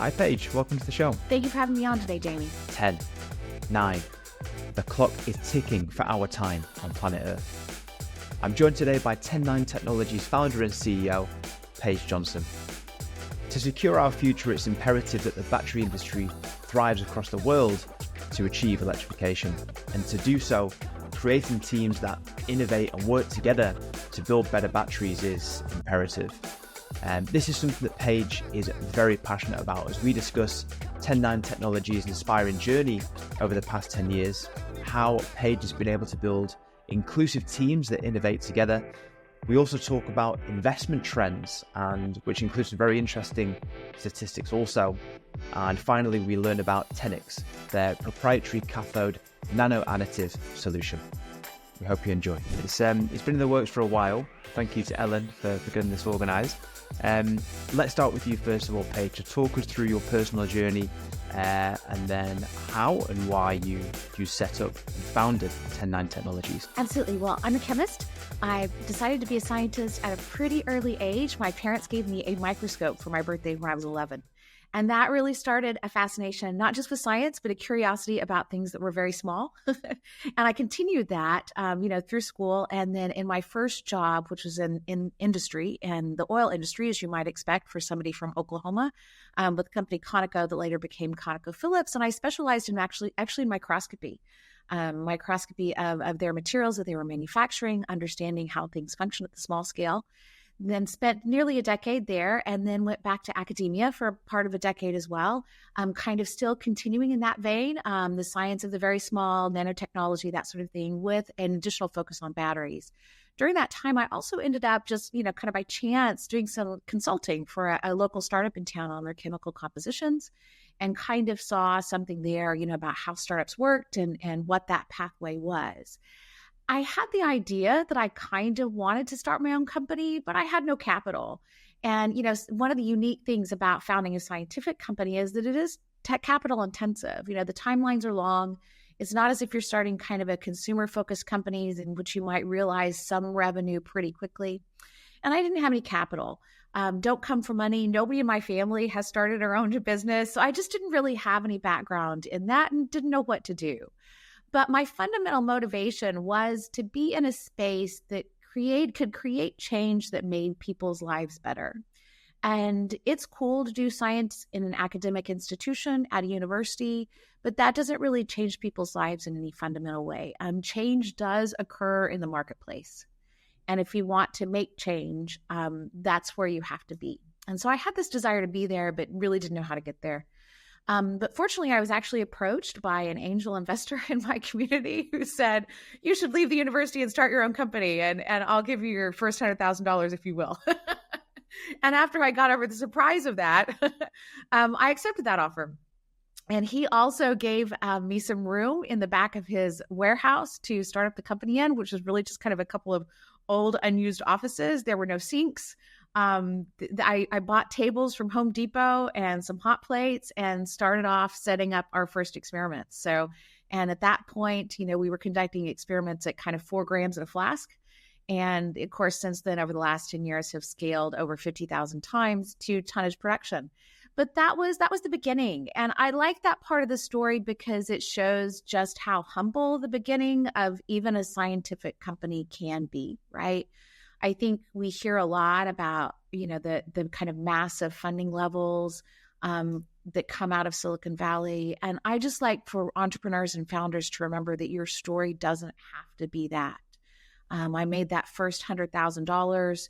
Hi, Paige. Welcome to the show. Thank you for having me on today, Jamie. 10, 9. The clock is ticking for our time on planet Earth. I'm joined today by Ten-Nine Technologies founder and CEO, Paige Johnson. To secure our future, it's imperative that the battery industry thrives across the world to achieve electrification. And to do so, creating teams that innovate and work together to build better batteries is imperative. This is something that Paige is very passionate about as we discuss Ten-Nine Technologies' inspiring journey over the past 10 years, how Paige has been able to build inclusive teams that innovate together. We also talk about investment trends, and which includes some very interesting statistics also. And finally, we learn about TENIX, their proprietary cathode nano additive solution. We hope you enjoy. It's been in the works for a while. Thank you to Ellen for getting this organised. Let's start with you first of all, Paige, to talk us through your personal journey and then how and why you set up and founded Ten-Nine Technologies. Absolutely. Well, I'm a chemist. I decided to be a scientist at a pretty early age. My parents gave me a microscope for my birthday when I was 11. And that really started a fascination, not just with science, but a curiosity about things that were very small. And I continued that, through school. And then in my first job, which was in industry and the oil industry, as you might expect for somebody from Oklahoma, with the company Conoco that later became ConocoPhillips. And I specialized in actually in microscopy. Microscopy of their materials that they were manufacturing, understanding how things function at the small scale. Then spent nearly a decade there and then went back to academia for part of a decade as well, kind of still continuing in that vein, the science of the very small, nanotechnology, that sort of thing, with an additional focus on batteries. During that time, I also ended up just, kind of by chance doing some consulting for a local startup in town on their chemical compositions, and kind of saw something there, about how startups worked and what that pathway was. I had the idea that I kind of wanted to start my own company, but I had no capital. And, one of the unique things about founding a scientific company is that it is tech capital intensive. The timelines are long. It's not as if you're starting kind of a consumer focused companies in which you might realize some revenue pretty quickly. And I didn't have any capital. Don't come from money. Nobody in my family has started or owned a business. So I just didn't really have any background in that and didn't know what to do. But my fundamental motivation was to be in a space that could create change that made people's lives better. And it's cool to do science in an academic institution at a university, but that doesn't really change people's lives in any fundamental way. Change does occur in the marketplace. And if you want to make change, that's where you have to be. And so I had this desire to be there, but really didn't know how to get there. But fortunately, I was actually approached by an angel investor in my community who said, you should leave the university and start your own company, and I'll give you your first $100,000 if you will. And after I got over the surprise of that, I accepted that offer. And he also gave me some room in the back of his warehouse to start up the company in, which was really just kind of a couple of old unused offices. There were no sinks. I bought tables from Home Depot and some hot plates and started off setting up our first experiments. And at that point, we were conducting experiments at kind of 4 grams in a flask. And of course, since then, over the last 10 years, have scaled over 50,000 times to tonnage production. But that was the beginning. And I like that part of the story because it shows just how humble the beginning of even a scientific company can be, right? I think we hear a lot about, the kind of massive funding levels that come out of Silicon Valley. And I just like for entrepreneurs and founders to remember that your story doesn't have to be that. I made that first $100,000,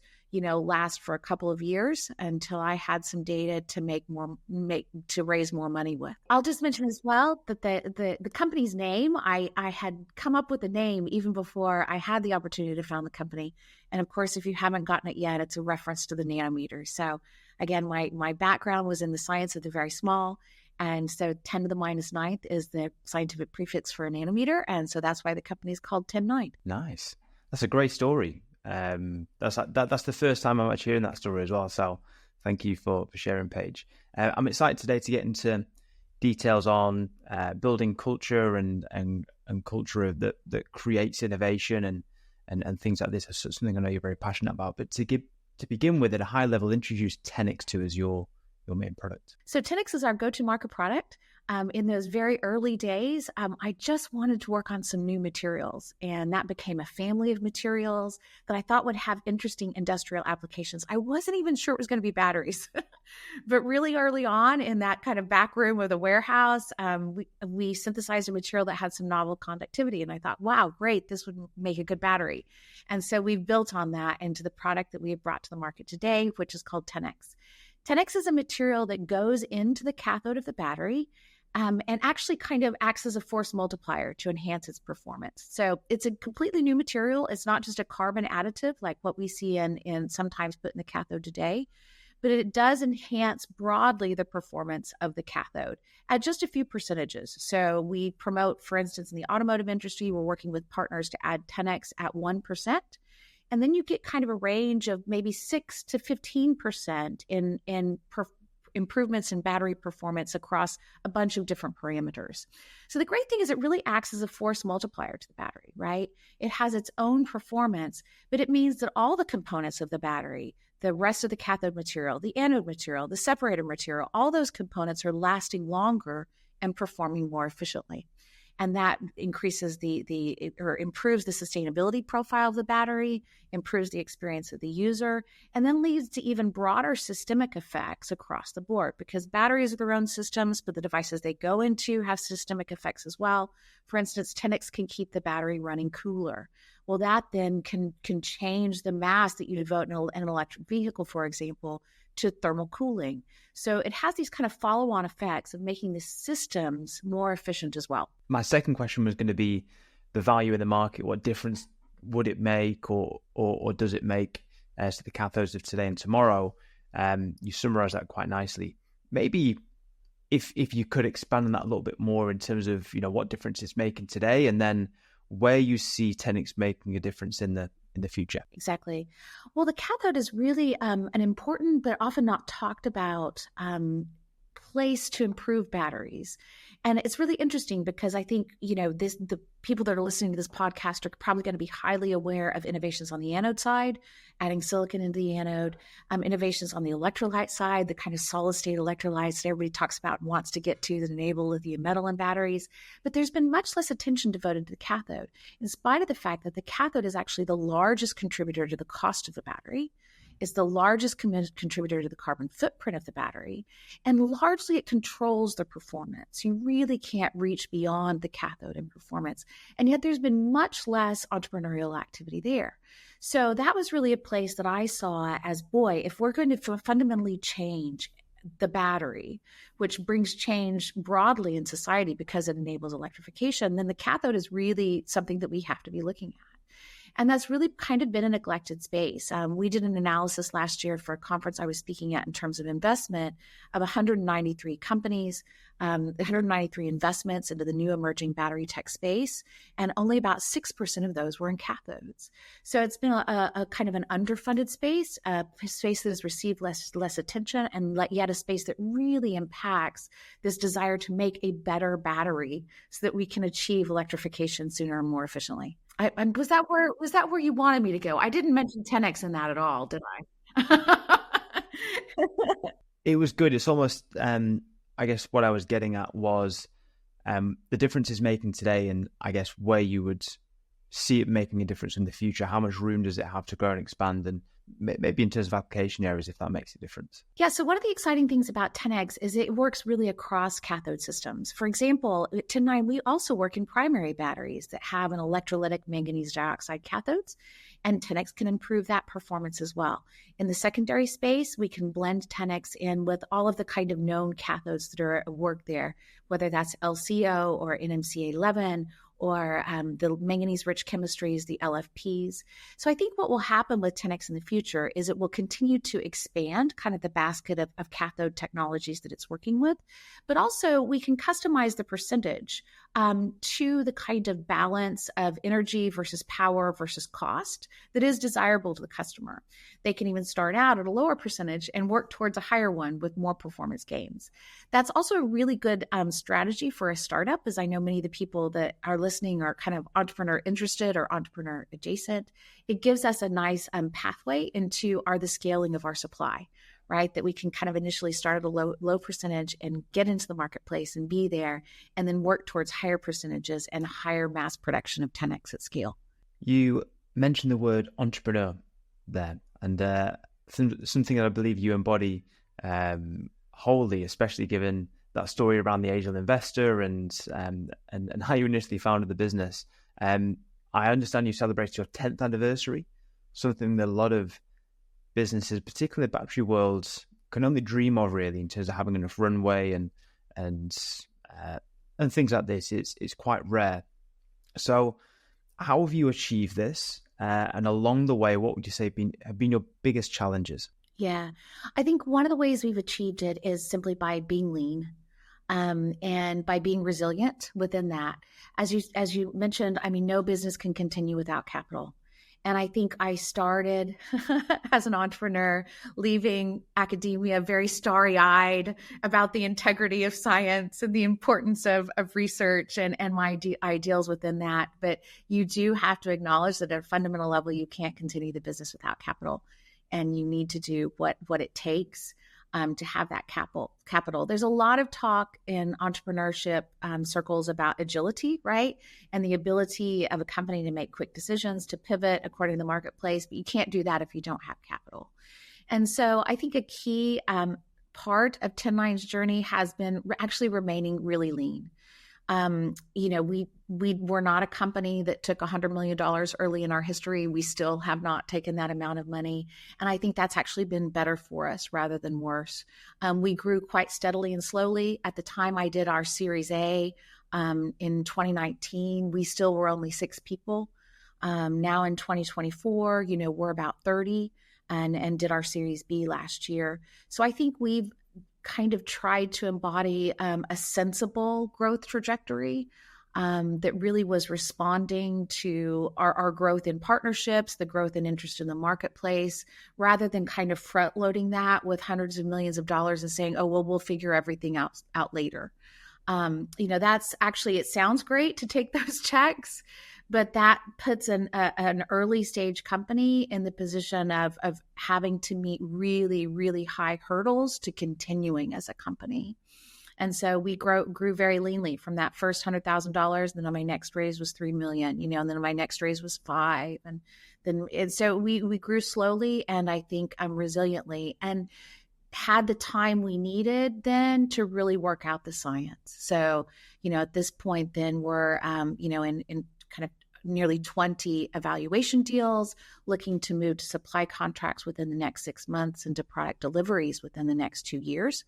last for a couple of years until I had some data to raise more money with. I'll just mention as well that the company's name, I had come up with a name even before I had the opportunity to found the company. And of course, if you haven't gotten it yet, it's a reference to the nanometer. So again, my background was in the science of the very small. And so 10 to the minus ninth is the scientific prefix for a nanometer. And so that's why the company is called Ten-Nine. Nice. That's a great story. That's the first time I'm actually hearing that story as well. So thank you for sharing, Paige. I'm excited today to get into details on building culture and culture that creates innovation and things like this. Is something I know you're very passionate about. But to begin with, at a high level, introduce TENIX to us, your your main product? So TENIX is our go-to-market product. In those very early days, I just wanted to work on some new materials, and that became a family of materials that I thought would have interesting industrial applications. I wasn't even sure it was going to be batteries, but really early on in that kind of back room of the warehouse, we synthesized a material that had some novel conductivity, and I thought, wow, great, this would make a good battery. And so we've built on that into the product that we have brought to the market today, which is called TENIX. TENIX is a material that goes into the cathode of the battery and actually kind of acts as a force multiplier to enhance its performance. So it's a completely new material. It's not just a carbon additive like what we see in sometimes put in the cathode today, but it does enhance broadly the performance of the cathode at just a few percentages. So we promote, for instance, in the automotive industry, we're working with partners to add TENIX at 1%. And then you get kind of a range of maybe 6 to 15% in improvements in battery performance across a bunch of different parameters. So the great thing is it really acts as a force multiplier to the battery, right? It has its own performance, but it means that all the components of the battery, the rest of the cathode material, the anode material, the separator material, all those components are lasting longer and performing more efficiently. And that increases or improves the sustainability profile of the battery, improves the experience of the user, and then leads to even broader systemic effects across the board, because batteries are their own systems, but the devices they go into have systemic effects as well. For instance, TENIX can keep the battery running cooler. Well, that then can change the mass that you devote in an electric vehicle, for example, to thermal cooling. So it has these kind of follow-on effects of making the systems more efficient as well. My second question was going to be the value in the market. What difference would it make or does it make to the cathodes of today and tomorrow? You summarized that quite nicely. Maybe if you could expand on that a little bit more in terms of, what difference it's making today, and then where you see TENIX making a difference in the future. Exactly. Well, the cathode is really an important but often not talked about place to improve batteries. And it's really interesting because I think, the people that are listening to this podcast are probably going to be highly aware of innovations on the anode side, adding silicon into the anode, innovations on the electrolyte side, the kind of solid state electrolytes that everybody talks about and wants to get to that enable lithium metal in batteries. But there's been much less attention devoted to the cathode, in spite of the fact that the cathode is actually the largest contributor to the cost of the battery. It's the largest contributor to the carbon footprint of the battery, and largely it controls the performance. You really can't reach beyond the cathode in performance, and yet there's been much less entrepreneurial activity there. So that was really a place that I saw as, boy, if we're going to fundamentally change the battery, which brings change broadly in society because it enables electrification, then the cathode is really something that we have to be looking at. And that's really kind of been a neglected space. We did an analysis last year for a conference I was speaking at in terms of investment of 193 companies, 193 investments into the new emerging battery tech space, and only about 6% of those were in cathodes. So it's been a kind of an underfunded space, a space that has received less attention, and yet a space that really impacts this desire to make a better battery so that we can achieve electrification sooner and more efficiently. Was that where you wanted me to go? I didn't mention TENIX in that at all, did I? It was good. It's almost, I guess what I was getting at was the difference it's making today, and I guess where you would see it making a difference in the future. How much room does it have to grow and expand, and maybe in terms of application areas, if that makes a difference? Yeah, so one of the exciting things about TENIX is it works really across cathode systems. For example, at Ten-Nine, we also work in primary batteries that have an electrolytic manganese dioxide cathodes, and TENIX can improve that performance as well. In the secondary space, we can blend TENIX in with all of the kind of known cathodes that are at work there, whether that's LCO or NMCA11 or the manganese-rich chemistries, the LFPs. So I think what will happen with TENIX in the future is it will continue to expand kind of the basket of cathode technologies that it's working with, but also we can customize the percentage to the kind of balance of energy versus power versus cost that is desirable to the customer. They can even start out at a lower percentage and work towards a higher one with more performance gains. That's also a really good strategy for a startup, as I know many of the people that are listening are kind of entrepreneur interested or entrepreneur adjacent. It gives us a nice pathway into the scaling of our supply, right? That we can kind of initially start at a low percentage and get into the marketplace and be there, and then work towards higher percentages and higher mass production of 10x at scale. You mentioned the word entrepreneur there, and something that I believe you embody wholly, especially given that story around the angel investor and how you initially founded the business. I understand you celebrated your 10th anniversary, something that a lot of businesses, particularly the battery worlds, can only dream of, really, in terms of having enough runway and things like this. It's quite rare. So how have you achieved this? And along the way, what would you say have been your biggest challenges? Yeah, I think one of the ways we've achieved it is simply by being lean. And by being resilient within that. As you mentioned, I mean, no business can continue without capital. And I think I started as an entrepreneur, leaving academia very starry-eyed about the integrity of science and the importance of research and my ideals within that. But you do have to acknowledge that at a fundamental level, you can't continue the business without capital. And you need to do what it takes to have that capital. There's a lot of talk in entrepreneurship circles about agility, right? And the ability of a company to make quick decisions, to pivot according to the marketplace, but you can't do that if you don't have capital. And so I think a key part of Ten-Nine's journey has been actually remaining really lean. We were not a company that took $100 million early in our history. We still have not taken that amount of money. And I think that's actually been better for us rather than worse. We grew quite steadily and slowly. At the time I did our Series A in 2019, we still were only 6 people. Now in 2024, we're about 30 and did our Series B last year. So I think we've kind of tried to embody a sensible growth trajectory that really was responding to our growth in partnerships, the growth in interest in the marketplace, rather than kind of front loading that with hundreds of millions of dollars and saying, oh, well, we'll figure everything out later. That's actually, it sounds great to take those checks, but that puts an early stage company in the position of having to meet really, really high hurdles to continuing as a company. And so we grew very leanly from that first $100,000. Then my next raise was $3 million, and then my next raise was $5 million. And so we grew slowly and I think resiliently, and had the time we needed then to really work out the science. So, at this point then we're, in kind of nearly 20 evaluation deals, looking to move to supply contracts within the next 6 months and to product deliveries within the next 2 years.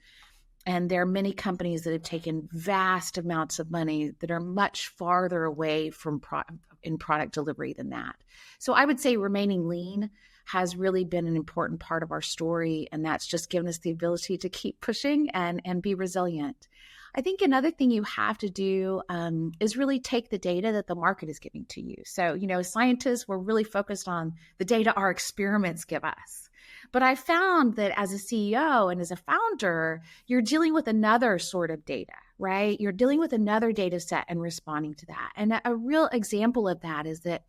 And there are many companies that have taken vast amounts of money that are much farther away from in product delivery than that. So I would say remaining lean has really been an important part of our story. And that's just given us the ability to keep pushing and be resilient. I think another thing you have to do is really take the data that the market is giving to you. So, as scientists, we're really focused on the data our experiments give us. But I found that as a CEO and as a founder, you're dealing with another sort of data, right? You're dealing with another data set and responding to that. And a real example of that is that,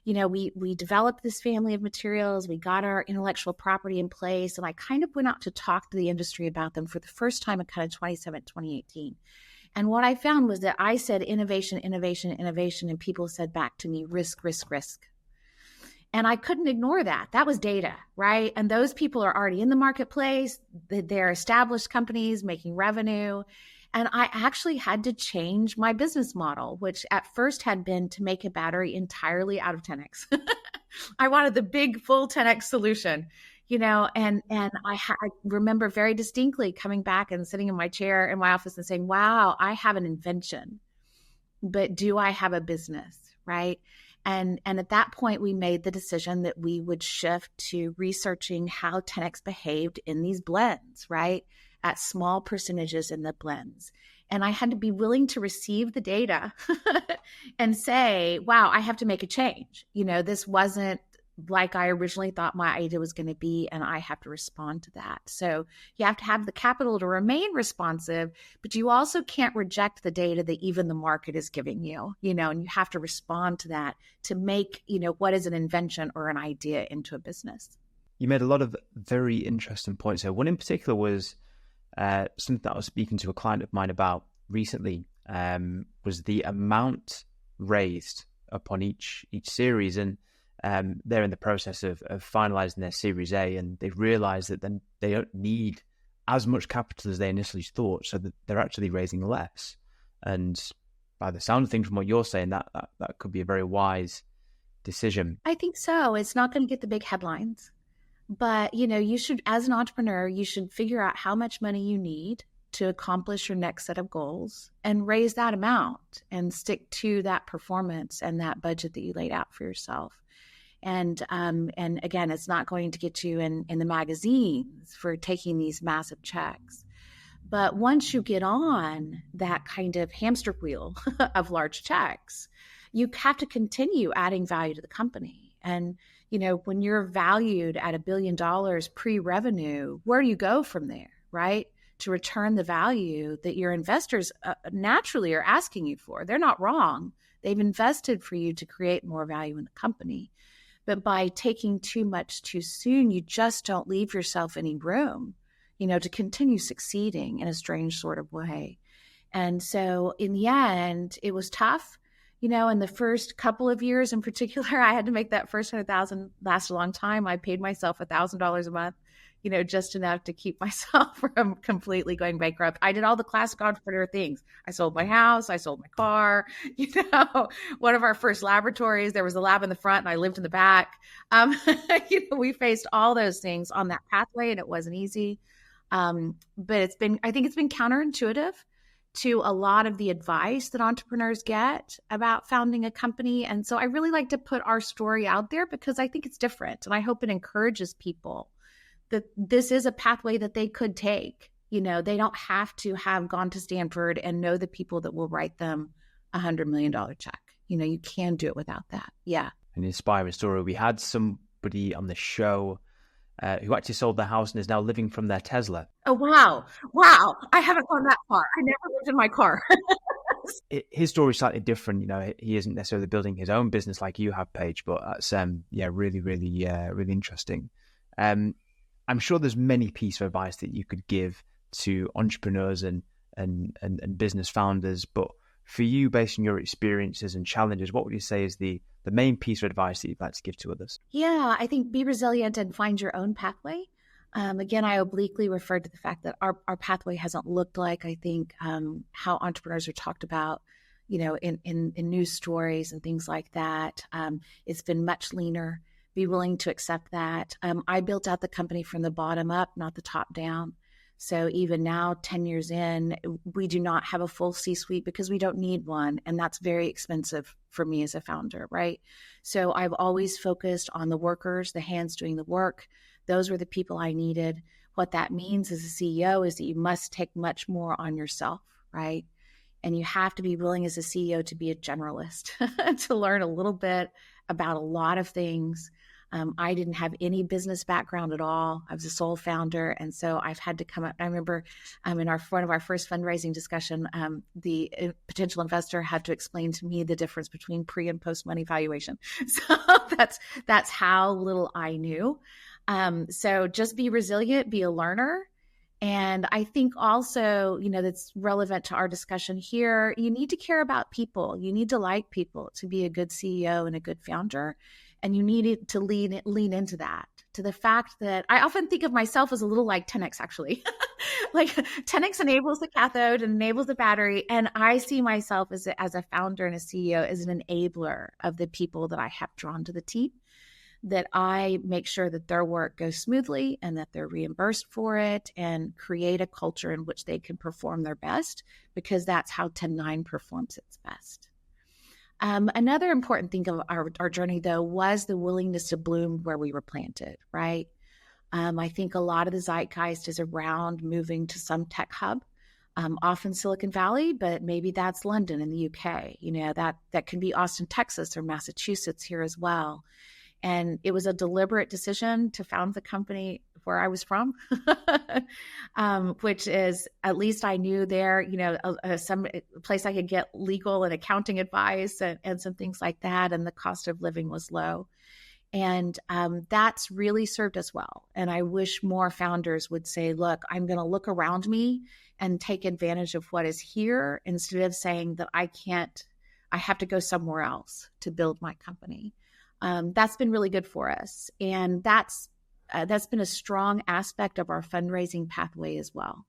we developed this family of materials, we got our intellectual property in place, and I kind of went out to talk to the industry about them for the first time in kind of 2018. And what I found was that I said innovation, innovation, innovation, and people said back to me, risk, risk, risk. And I couldn't ignore that. That was data, right? And those people are already in the marketplace. They're established companies making revenue. And I actually had to change my business model, which at first had been to make a battery entirely out of TENIX. I wanted the big full TENIX solution, and I remember very distinctly coming back and sitting in my chair in my office and saying, wow, I have an invention, but do I have a business, right? And at that point, we made the decision that we would shift to researching how TENIX behaved in these blends, right? At small percentages in the blends. And I had to be willing to receive the data and say, wow, I have to make a change. This wasn't like I originally thought my idea was going to be, and I have to respond to that. So you have to have the capital to remain responsive, but you also can't reject the data that even the market is giving you, and you have to respond to that to make, what is an invention or an idea into a business. You made a lot of very interesting points here. One in particular was something that I was speaking to a client of mine about recently, was the amount raised upon each series. And they're in the process of finalizing their Series A, and they've realized that then they don't need as much capital as they initially thought, so that they're actually raising less. And by the sound of things from what you're saying, that could be a very wise decision. I think so. It's not going to get the big headlines, but you should, as an entrepreneur, you should figure out how much money you need to accomplish your next set of goals and raise that amount and stick to that performance and that budget that you laid out for yourself. And again, it's not going to get you in the magazines for taking these massive checks. But once you get on that kind of hamster wheel of large checks, you have to continue adding value to the company. And, when you're valued at $1 billion pre-revenue, where do you go from there, right? To return the value that your investors naturally are asking you for. They're not wrong. They've invested for you to create more value in the company. But by taking too much too soon, you just don't leave yourself any room, to continue succeeding in a strange sort of way. And so in the end, it was tough. In the first couple of years in particular, I had to make that first 100,000 last a long time. I paid myself $1,000 a month, just enough to keep myself from completely going bankrupt. I did all the classic entrepreneur things. I sold my house. I sold my car. One of our first laboratories, there was a lab in the front and I lived in the back. We faced all those things on that pathway, and it wasn't easy. But I think it's been counterintuitive to a lot of the advice that entrepreneurs get about founding a company. And so I really like to put our story out there because I think it's different. And I hope it encourages people that this is a pathway that they could take. They don't have to have gone to Stanford and know the people that will write them $100 million check. You can do it without that. Yeah. An inspiring story. We had somebody on the show who actually sold their house and is now living from their Tesla. Oh, wow. Wow. I haven't gone that far. I never lived in my car. His story is slightly different. He isn't necessarily building his own business like you have, Paige, but that's really, really, really interesting. I'm sure there's many pieces of advice that you could give to entrepreneurs and business founders, but for you, based on your experiences and challenges, what would you say is the main piece of advice that you'd like to give to others? Yeah, I think be resilient and find your own pathway. Again, I obliquely referred to the fact that our pathway hasn't looked like, I think, how entrepreneurs are talked about, in news stories and things like that. It's been much leaner. Be willing to accept that. I built out the company from the bottom up, not the top down. So even now, 10 years in, we do not have a full C-suite because we don't need one. And that's very expensive for me as a founder, right? So I've always focused on the workers, the hands doing the work. Those were the people I needed. What that means as a CEO is that you must take much more on yourself, right? And you have to be willing as a CEO to be a generalist, to learn a little bit about a lot of things. I didn't have any business background at all. I was a sole founder. And so I've had to come up. I remember in one of our first fundraising discussion, the potential investor had to explain to me the difference between pre and post money valuation. So that's how little I knew. So just be resilient, be a learner. And I think also, that's relevant to our discussion here. You need to care about people. You need to like people to be a good CEO and a good founder. And you need to lean into that, to the fact that I often think of myself as a little like TENIX, actually. Like TENIX enables the cathode and enables the battery. And I see myself as a founder and a CEO as an enabler of the people that I have drawn to the team, that I make sure that their work goes smoothly and that they're reimbursed for it and create a culture in which they can perform their best, because that's how Ten-Nine performs its best. Another important thing of our journey, though, was the willingness to bloom where we were planted, right? I think a lot of the zeitgeist is around moving to some tech hub, often Silicon Valley, but maybe that's London in the UK. That can be Austin, Texas, or Massachusetts here as well. And it was a deliberate decision to found the company where I was from, which is, at least I knew there, some place I could get legal and accounting advice and some things like that. And the cost of living was low. And that's really served us well. And I wish more founders would say, look, I'm going to look around me and take advantage of what is here instead of saying that I have to go somewhere else to build my company. That's been really good for us. And that's been a strong aspect of our fundraising pathway as well.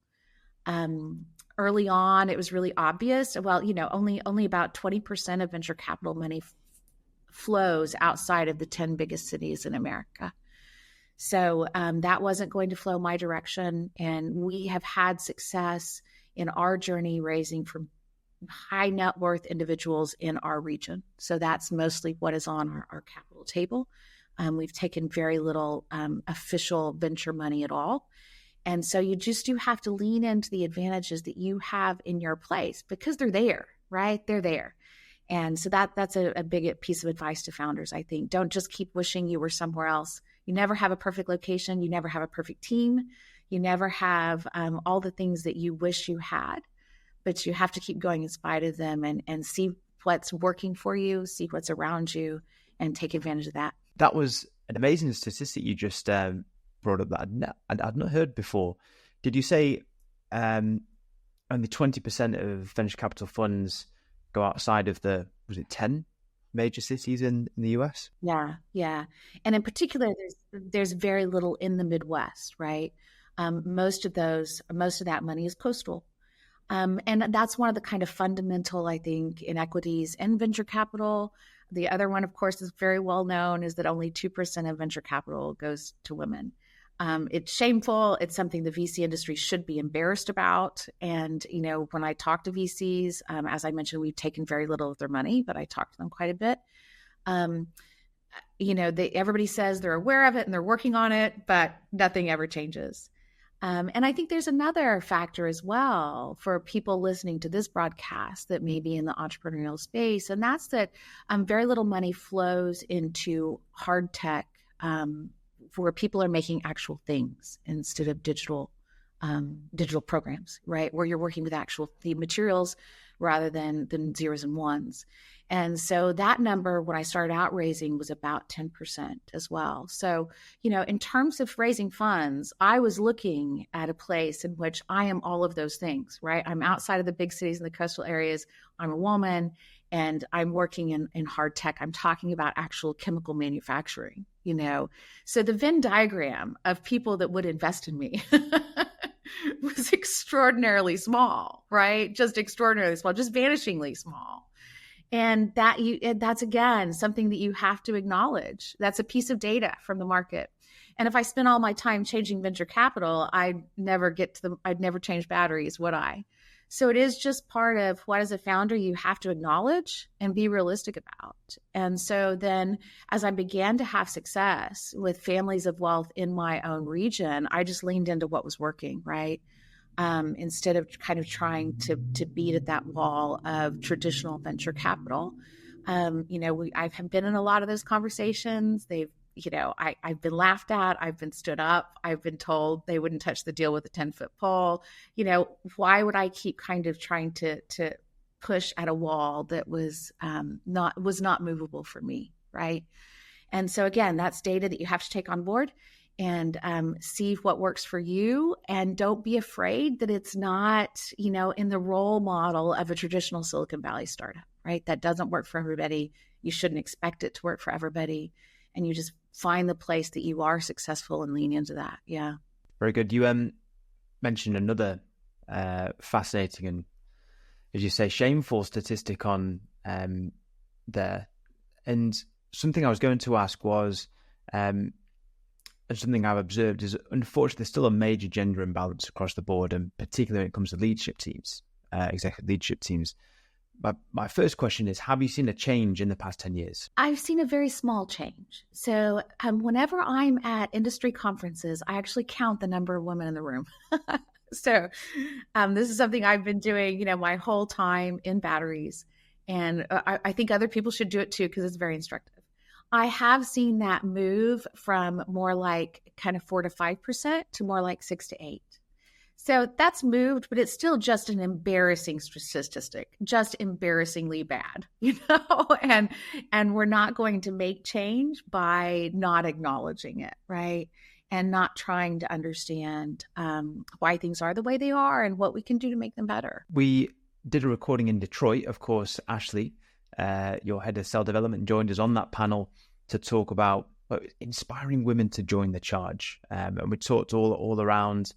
Early on, it was really obvious. Well, only about 20% of venture capital money flows outside of the 10 biggest cities in America. So that wasn't going to flow my direction. And we have had success in our journey raising from high net worth individuals in our region. So that's mostly what is on our capital table. We've taken very little official venture money at all. And so you just do have to lean into the advantages that you have in your place because they're there, right? They're there. And so that's a big piece of advice to founders, I think. Don't just keep wishing you were somewhere else. You never have a perfect location. You never have a perfect team. You never have all the things that you wish you had, but you have to keep going in spite of them and see what's working for you, see what's around you, and take advantage of that. That was an amazing statistic you just brought up that I'd not heard before. Did you say only 20% of venture capital funds go outside of was it 10 major cities in the US? Yeah. And in particular, there's very little in the Midwest, right? Most of that money is coastal. And that's one of the kind of fundamental, I think, inequities in venture capital. The other one, of course, is very well known, is that only 2% of venture capital goes to women. It's shameful. It's something the VC industry should be embarrassed about. And, when I talk to VCs, as I mentioned, we've taken very little of their money, but I talk to them quite a bit. Everybody says they're aware of it and they're working on it, but nothing ever changes. And I think there's another factor as well for people listening to this broadcast that may be in the entrepreneurial space, and that's that very little money flows into hard tech where people are making actual things instead of digital programs, right? Where you're working with the materials rather than zeros and ones. And so that number, when I started out raising, was about 10% as well. So, in terms of raising funds, I was looking at a place in which I am all of those things, right? I'm outside of the big cities and the coastal areas. I'm a woman and I'm working in hard tech. I'm talking about actual chemical manufacturing, So the Venn diagram of people that would invest in me was extraordinarily small, right? Just extraordinarily small, just vanishingly small. And that's, again, something that you have to acknowledge. That's a piece of data from the market. And if I spent all my time changing venture capital, I'd never change batteries, would I? So it is just part of what, as a founder, you have to acknowledge and be realistic about. And so then as I began to have success with families of wealth in my own region, I just leaned into what was working, right? Instead of kind of trying to beat at that wall of traditional venture capital. I've been in a lot of those conversations. I've been laughed at. I've been stood up. I've been told they wouldn't touch the deal with a 10-foot pole. Why would I keep kind of trying to push at a wall that was not movable for me, right? And so again, that's data that you have to take on board and see what works for you. And don't be afraid that it's not, in the role model of a traditional Silicon Valley startup, right? That doesn't work for everybody. You shouldn't expect it to work for everybody. And you just find the place that you are successful and lean into that. Yeah. Very good. You mentioned another fascinating and, as you say, shameful statistic on there. And something I was going to ask was, and something I've observed is, unfortunately, there's still a major gender imbalance across the board, and particularly when it comes to leadership teams, executive leadership teams. My first question is, have you seen a change in the past 10 years? I've seen a very small change. So whenever I'm at industry conferences, I actually count the number of women in the room. So this is something I've been doing, my whole time in batteries. And I think other people should do it too, because it's very instructive. I have seen that move from more like kind of 4 to 5% to more like 6 to 8. So that's moved, but it's still just an embarrassing statistic, just embarrassingly bad, and we're not going to make change by not acknowledging it, right? And not trying to understand why things are the way they are and what we can do to make them better. We did a recording in Detroit. Of course, Ashley, your head of cell development, joined us on that panel to talk about inspiring women to join the charge. And we talked all around,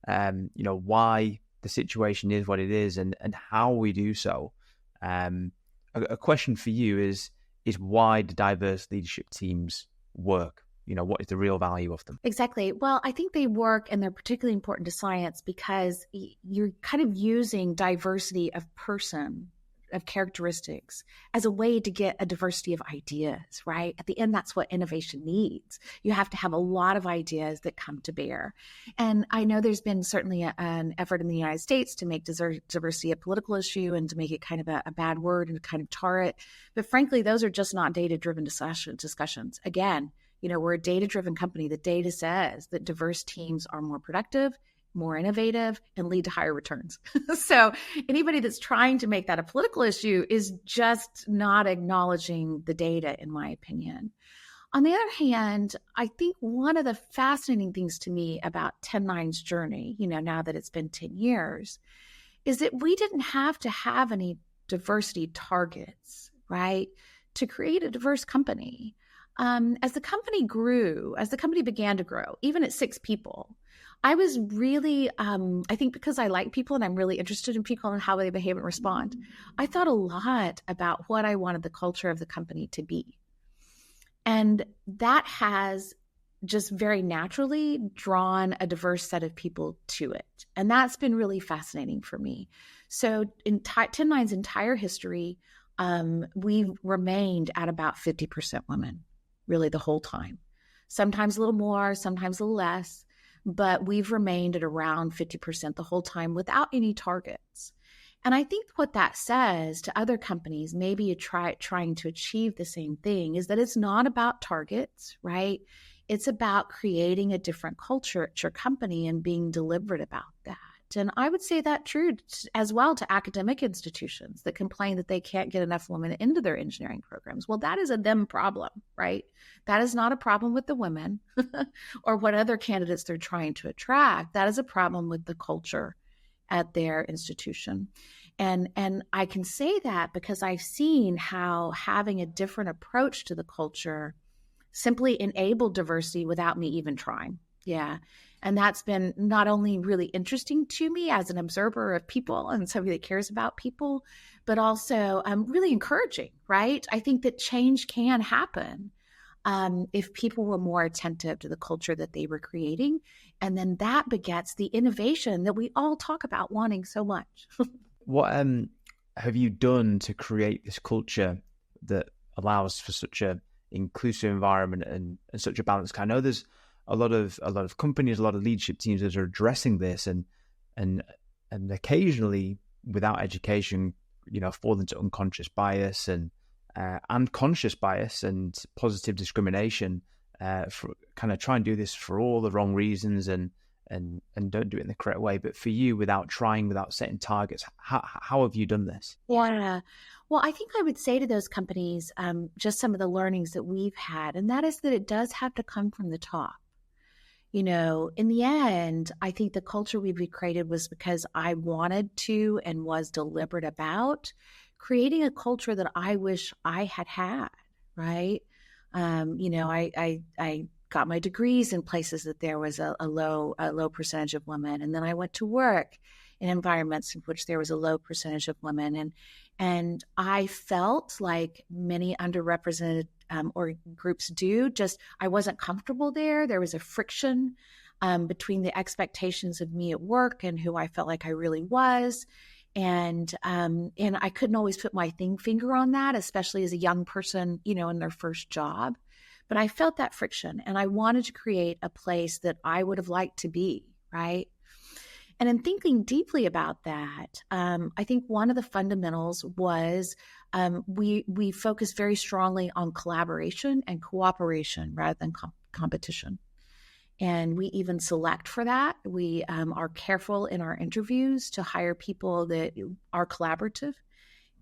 why the situation is what it is and how we do so. A question for you is why do diverse leadership teams work? What is the real value of them? Exactly. Well, I think they work and they're particularly important to science because you're kind of using diversity of person, of characteristics as a way to get a diversity of ideas, right? At the end, that's what innovation needs. You have to have a lot of ideas that come to bear. And I know there's been certainly an effort in the United States to make diversity a political issue and to make it kind of a bad word and kind of tar it. But frankly, those are just not data-driven discussions. Again, we're a data-driven company. The data says that diverse teams are more productive, more innovative, and lead to higher returns. So anybody that's trying to make that a political issue is just not acknowledging the data, in my opinion. On the other hand, I think one of the fascinating things to me about Ten-Nine's journey, now that it's been 10 years, is that we didn't have to have any diversity targets, right, to create a diverse company. As the company grew, as the company began to grow, even at 6 people, I was really, I think because I like people and I'm really interested in people and how they behave and respond, I thought a lot about what I wanted the culture of the company to be. And that has just very naturally drawn a diverse set of people to it. And that's been really fascinating for me. So in Ten-Nine's entire history, we've remained at about 50% women, really the whole time. Sometimes a little more, sometimes a little less, but we've remained at around 50% the whole time without any targets. And I think what that says to other companies, maybe trying to achieve the same thing, is that it's not about targets, right? It's about creating a different culture at your company and being deliberate about that. And I would say that true as well to academic institutions that complain that they can't get enough women into their engineering programs. Well, that is a them problem, right? That is not a problem with the women or what other candidates they're trying to attract. That is a problem with the culture at their institution. And I can say that because I've seen how having a different approach to the culture simply enabled diversity without me even trying. Yeah. And that's been not only really interesting to me as an observer of people and somebody that cares about people, but also really encouraging, right? I think that change can happen if people were more attentive to the culture that they were creating. And then that begets the innovation that we all talk about wanting so much. What have you done to create this culture that allows for such a inclusive environment and such a balance? I know there's a lot of companies, a lot of leadership teams that are addressing this and occasionally without education, fall into unconscious bias and conscious bias and positive discrimination, for kind of try and do this for all the wrong reasons and don't do it in the correct way. But for you, without trying, without setting targets, how have you done this? Yeah. Well, I think I would say to those companies, just some of the learnings that we've had, and that is that it does have to come from the top. In the end, I think the culture we've created was because I wanted to and was deliberate about creating a culture that I wish I had, right? I got my degrees in places that there was a low percentage of women. And then I went to work in environments in which there was a low percentage of women. And I felt like many underrepresented or groups do, I wasn't comfortable there. There was a friction between the expectations of me at work and who I felt like I really was. And I couldn't always put my finger on that, especially as a young person, in their first job. But I felt that friction and I wanted to create a place that I would have liked to be, right? And in thinking deeply about that, I think one of the fundamentals was we focused very strongly on collaboration and cooperation rather than competition. And we even select for that. We are careful in our interviews to hire people that are collaborative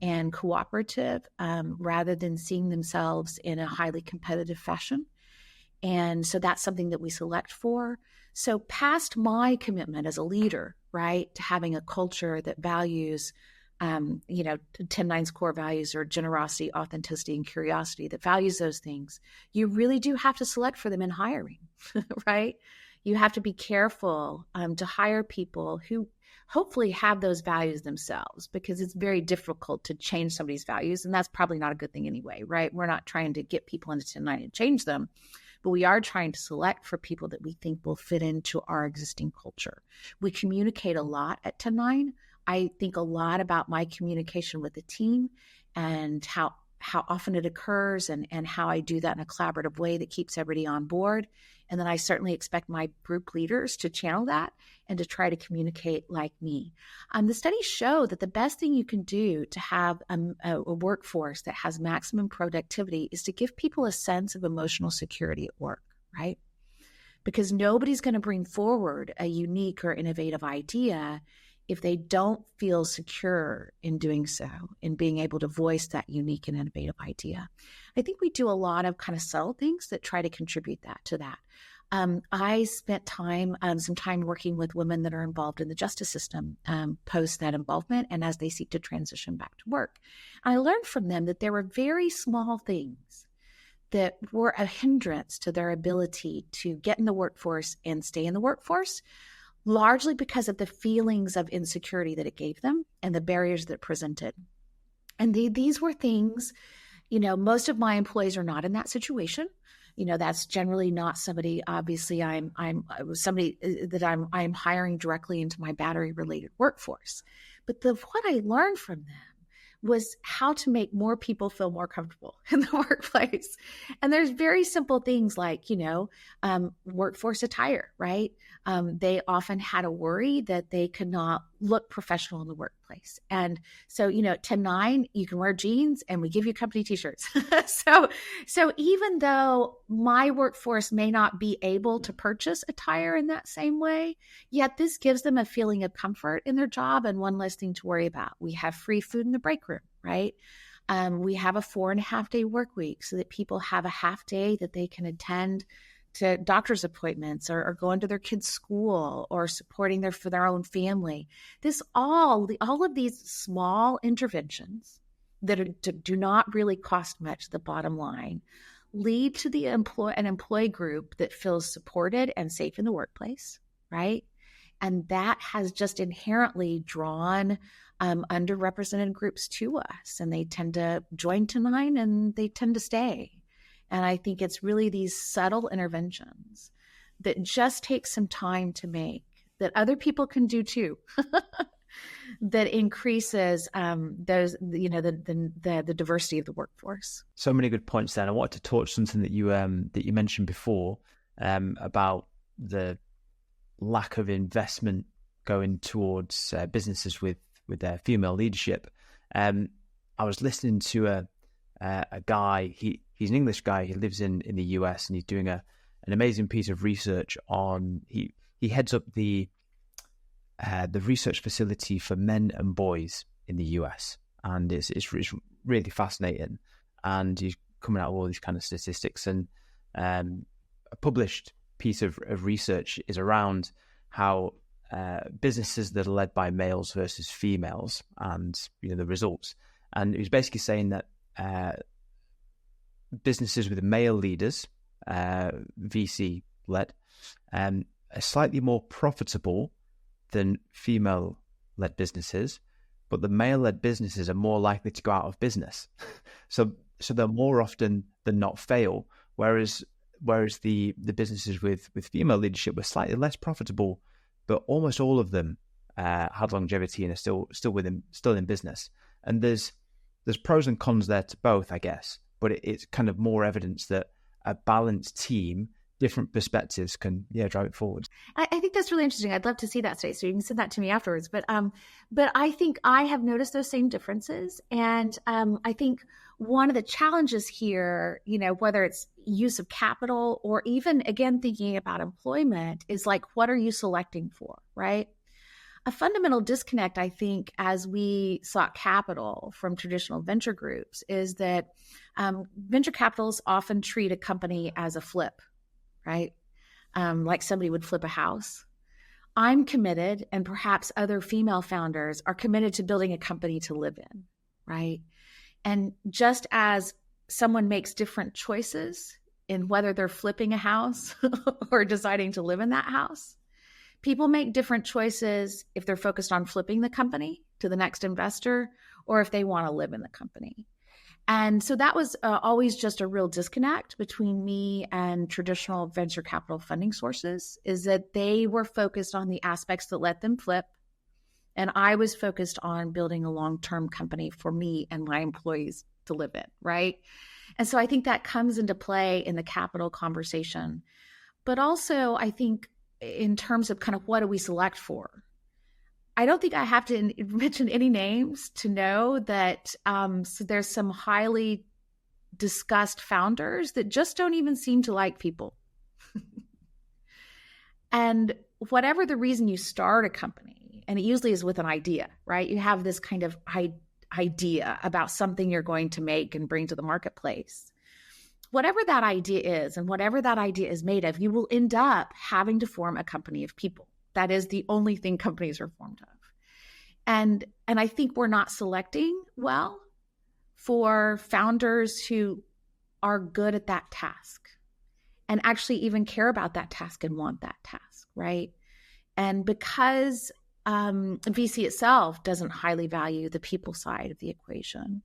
and cooperative rather than seeing themselves in a highly competitive fashion. And so that's something that we select for. So past my commitment as a leader, right, to having a culture that values, Ten-Nine's core values are generosity, authenticity, and curiosity, that values those things, you really do have to select for them in hiring, right? You have to be careful to hire people who hopefully have those values themselves, because it's very difficult to change somebody's values. And that's probably not a good thing anyway, right? We're not trying to get people into Ten-Nine and change them, but we are trying to select for people that we think will fit into our existing culture. We communicate a lot at Ten-Nine. I think a lot about my communication with the team and how often it occurs and how I do that in a collaborative way that keeps everybody on board. And then I certainly expect my group leaders to channel that and to try to communicate like me. The studies show that the best thing you can do to have a workforce that has maximum productivity is to give people a sense of emotional security at work, right? Because nobody's going to bring forward a unique or innovative idea if they don't feel secure in doing so, in being able to voice that unique and innovative idea. I think we do a lot of kind of subtle things that try to contribute to that. I spent some time working with women that are involved in the justice system post that involvement and as they seek to transition back to work. I learned from them that there were very small things that were a hindrance to their ability to get in the workforce and stay in the workforce, largely because of the feelings of insecurity that it gave them and the barriers that it presented. And these were things, most of my employees are not in that situation. That's generally not somebody, obviously I'm somebody that I'm hiring directly into my battery related workforce. But what I learned from them was how to make more people feel more comfortable in the workplace. And there's very simple things like, workforce attire, right? They often had a worry that they could not look professional in the workplace. And so, at Ten-Nine, you can wear jeans and we give you company t-shirts. So even though my workforce may not be able to purchase attire in that same way, yet this gives them a feeling of comfort in their job and one less thing to worry about. We have free food in the break room, right? We have a 4.5-day work week so that people have a half day that they can attend to doctor's appointments or going to their kids' school or supporting for their own family. All of these small interventions that do not really cost much, the bottom line, lead to an employee group that feels supported and safe in the workplace, right? And that has just inherently drawn underrepresented groups to us, and they tend to join Ten-Nine and they tend to stay. And I think it's really these subtle interventions that just take some time to make, that other people can do too, that increases the diversity of the workforce. So many good points there. And I wanted to touch something that you mentioned before about the lack of investment going towards businesses with their female leadership. I was listening to a guy. He's an English guy. He lives in the US, and he's doing an amazing piece of research on. He heads up the research facility for men and boys in the US, and it's really fascinating. And he's coming out with all these kind of statistics. And a published piece of research is around how businesses that are led by males versus females, and the results. And he was basically saying that businesses with male leaders, VC led, are slightly more profitable than female led businesses, but the male led businesses are more likely to go out of business. So they'll more often than not fail, whereas the businesses with female leadership were slightly less profitable, but almost all of them had longevity and are still in business. And there's pros and cons there to both, I guess, but it's kind of more evidence that a balanced team different perspectives can drive it forward. I think that's really interesting. I'd love to see that study, so you can send that to me afterwards. But I think I have noticed those same differences, and I think one of the challenges here, whether it's use of capital or even again thinking about employment, is like, what are you selecting for, right? A fundamental disconnect, I think, as we sought capital from traditional venture groups, is that venture capitalists often treat a company as a flip, right? Like somebody would flip a house. I'm committed, and perhaps other female founders are committed to building a company to live in, right? And just as someone makes different choices in whether they're flipping a house or deciding to live in that house, people make different choices if they're focused on flipping the company to the next investor or if they want to live in the company. And so that was always just a real disconnect between me and traditional venture capital funding sources, is that they were focused on the aspects that let them flip. And I was focused on building a long-term company for me and my employees to live in, right? And so I think that comes into play in the capital conversation. But also, I think in terms of kind of what do we select for? I don't think I have to mention any names to know that so there's some highly discussed founders that just don't even seem to like people. And whatever the reason you start a company, and it usually is with an idea, right? You have this kind of idea about something you're going to make and bring to the marketplace. Whatever that idea is and whatever that idea is made of, you will end up having to form a company of people. That is the only thing companies are formed of. And I think we're not selecting well for founders who are good at that task and actually even care about that task and want that task, right? And because VC itself doesn't highly value the people side of the equation,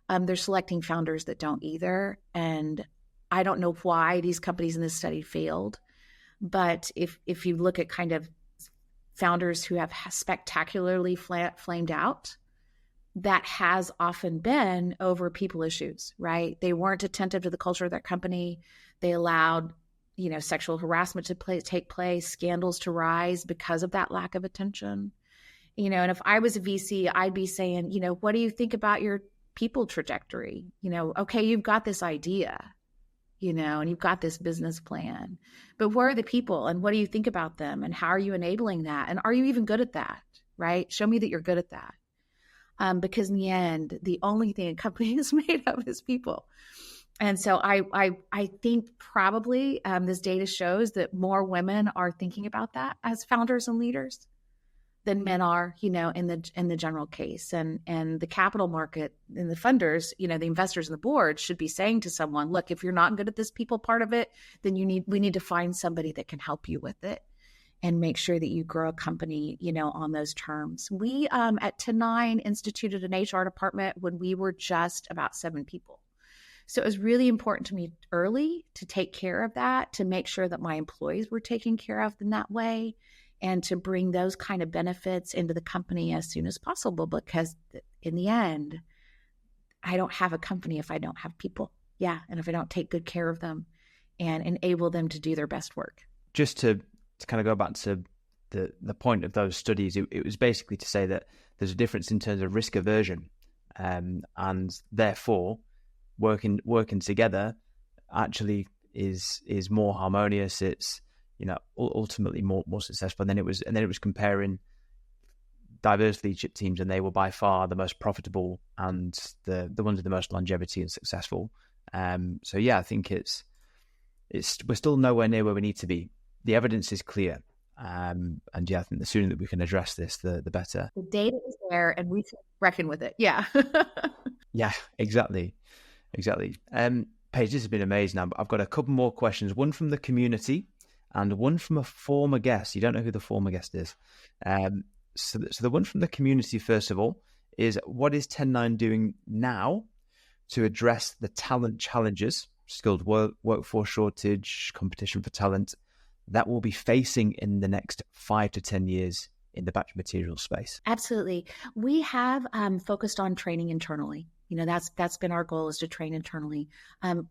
they're selecting founders that don't either. And I don't know why these companies in this study failed, but if you look at kind of founders who have spectacularly flamed out, that has often been over people issues, right? They weren't attentive to the culture of their company. They allowed, sexual harassment to take place, scandals to rise because of that lack of attention. And if I was a VC, I'd be saying, what do you think about your people trajectory? Okay, you've got this idea, and you've got this business plan, but where are the people and what do you think about them and how are you enabling that? And are you even good at that, right? Show me that you're good at that. Because in the end, the only thing a company is made of is people. And so I think probably this data shows that more women are thinking about that as founders and leaders than men are, in the general case. And the capital market and the funders, the investors and the board should be saying to someone, look, if you're not good at this people part of it, then we need to find somebody that can help you with it and make sure that you grow a company, on those terms. We at Ten-Nine instituted an HR department when we were just about 7 people. So it was really important to me early to take care of that, to make sure that my employees were taken care of in that way, and to bring those kind of benefits into the company as soon as possible, because in the end, I don't have a company if I don't have people. Yeah. And if I don't take good care of them and enable them to do their best work. Just to kind of go back to the point of those studies, it was basically to say that there's a difference in terms of risk aversion, and therefore working together actually is more harmonious. It's ultimately more successful. And then it was comparing diverse leadership teams, and they were by far the most profitable and the ones with the most longevity and successful. So yeah, I think we're still nowhere near where we need to be. The evidence is clear. And yeah, I think the sooner that we can address this, the better. The data is there and we can reckon with it. Yeah. Yeah, exactly. Paige, this has been amazing. I've got a couple more questions, one from the community and one from a former guest. You don't know who the former guest is. So the one from the community, first of all, is what is Ten-Nine doing now to address the talent challenges, skilled workforce shortage, competition for talent, that we'll be facing in the next 5 to 10 years in the battery materials space? Absolutely. We have focused on training internally. That's been our goal, is to train internally.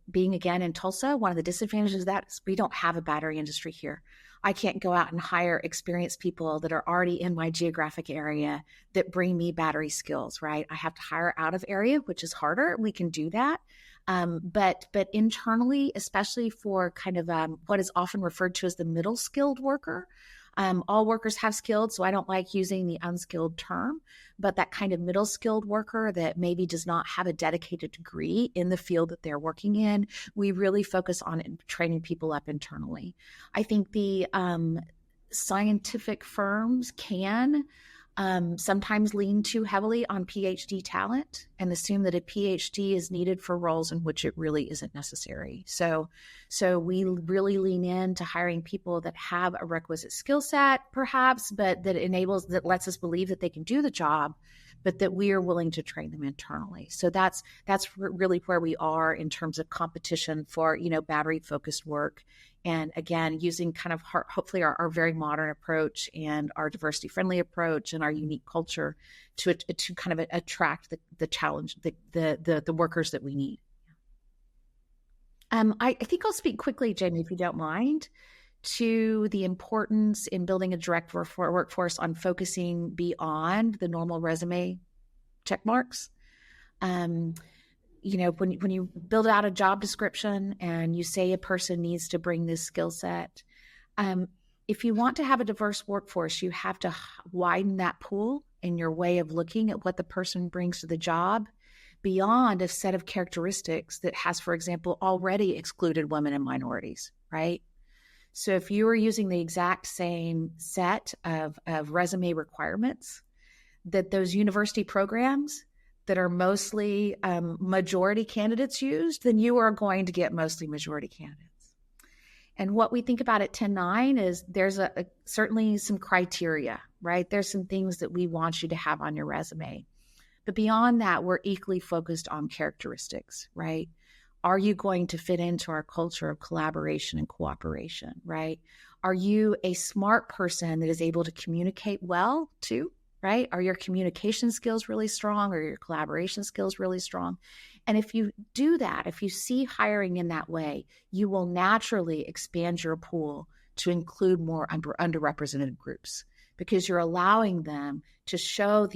Being again in Tulsa, one of the disadvantages of that is we don't have a battery industry here. I can't go out and hire experienced people that are already in my geographic area that bring me battery skills, right? I have to hire out of area, which is harder. We can do that. But internally, especially for kind of what is often referred to as the middle skilled worker, all workers have skilled, so I don't like using the unskilled term, but that kind of middle skilled worker that maybe does not have a dedicated degree in the field that they're working in, we really focus on training people up internally. I think the scientific firms can sometimes lean too heavily on PhD talent and assume that a PhD is needed for roles in which it really isn't necessary. So we really lean into hiring people that have a requisite skill set, perhaps, but that lets us believe that they can do the job, but that we are willing to train them internally. So that's really where we are in terms of competition for, battery focused work. And again, using kind of hopefully our very modern approach and our diversity friendly approach and our unique culture to kind of attract the challenge, the workers that we need. I think I'll speak quickly, Jamie, if you don't mind, to the importance in building a direct workforce on focusing beyond the normal resume check marks. When you build out a job description and you say a person needs to bring this skill set, if you want to have a diverse workforce, you have to widen that pool in your way of looking at what the person brings to the job beyond a set of characteristics that has, for example, already excluded women and minorities, right? So if you are using the exact same set of resume requirements that those university programs that are mostly majority candidates used, then you are going to get mostly majority candidates. And what we think about at Ten-Nine is there's certainly some criteria, right? There's some things that we want you to have on your resume. But beyond that, we're equally focused on characteristics, right? Are you going to fit into our culture of collaboration and cooperation, right? Are you a smart person that is able to communicate well too? Right? Are your communication skills really strong? Or your collaboration skills really strong? And if you do that, if you see hiring in that way, you will naturally expand your pool to include more underrepresented groups, because you're allowing them to show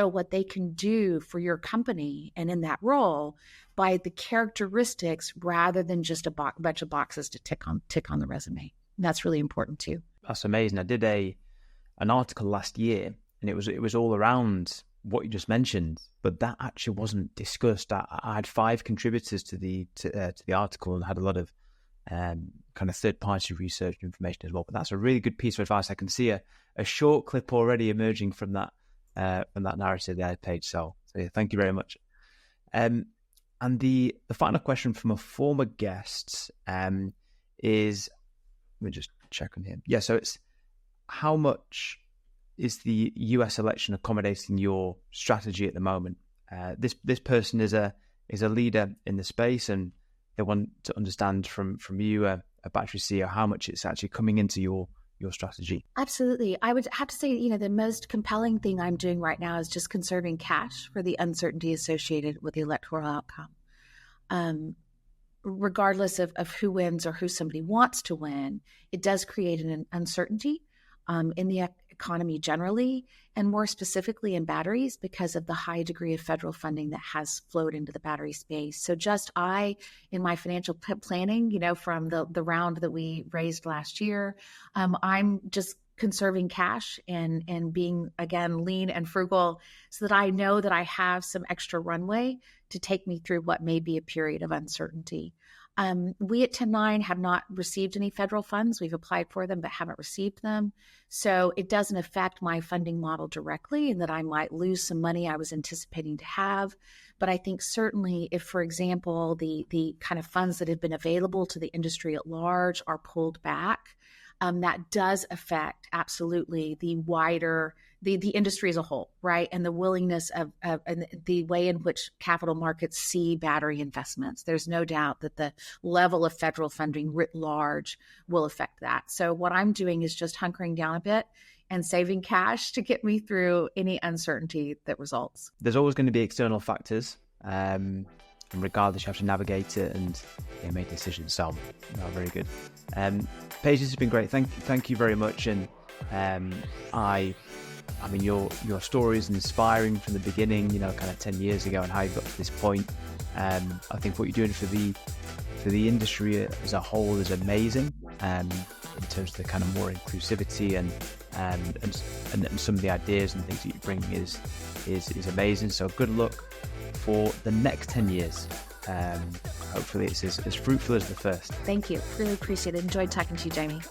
what they can do for your company and in that role by the characteristics rather than just a bunch of boxes to tick on the resume. And that's really important too. That's amazing. I did an article last year, and it was all around what you just mentioned, but that actually wasn't discussed. I had 5 contributors to the article and had a lot of kind of third-party research information as well. But that's a really good piece of advice. I can see a short clip already emerging from that narrative there, Paige. So yeah, thank you very much. And the final question from a former guest is, let me just check on him. Yeah, so it's how much is the US election accommodating your strategy at the moment? This person is a leader in the space, and they want to understand from you, a battery CEO, how much it's actually coming into your strategy. Absolutely. I would have to say, the most compelling thing I'm doing right now is just conserving cash for the uncertainty associated with the electoral outcome. Regardless of who wins or who somebody wants to win, it does create an uncertainty in the economy generally, and more specifically in batteries because of the high degree of federal funding that has flowed into the battery space. So in my financial planning, from the round that we raised last year, I'm just conserving cash and being, again, lean and frugal so that I know that I have some extra runway to take me through what may be a period of uncertainty. We at Ten-Nine have not received any federal funds. We've applied for them, but haven't received them. So it doesn't affect my funding model directly, in that I might lose some money I was anticipating to have. But I think certainly if, for example, the kind of funds that have been available to the industry at large are pulled back, that does affect absolutely the wider, the industry as a whole, right? And the willingness of and the way in which capital markets see battery investments. There's no doubt that the level of federal funding writ large will affect that. So what I'm doing is just hunkering down a bit and saving cash to get me through any uncertainty that results. There's always going to be external factors and regardless, you have to navigate it and make decisions. So, no, very good. Paige, this has been great. Thank you very much. And I mean, your story is inspiring from the beginning. Kind of 10 years ago, and how you got to this point. I think what you're doing for the industry as a whole is amazing. In terms of the kind of more inclusivity and some of the ideas and things that you bring is amazing. So good luck for the next 10 years. Hopefully it's as fruitful as the first. Thank you. Really appreciate it. Enjoyed talking to you, Jamie.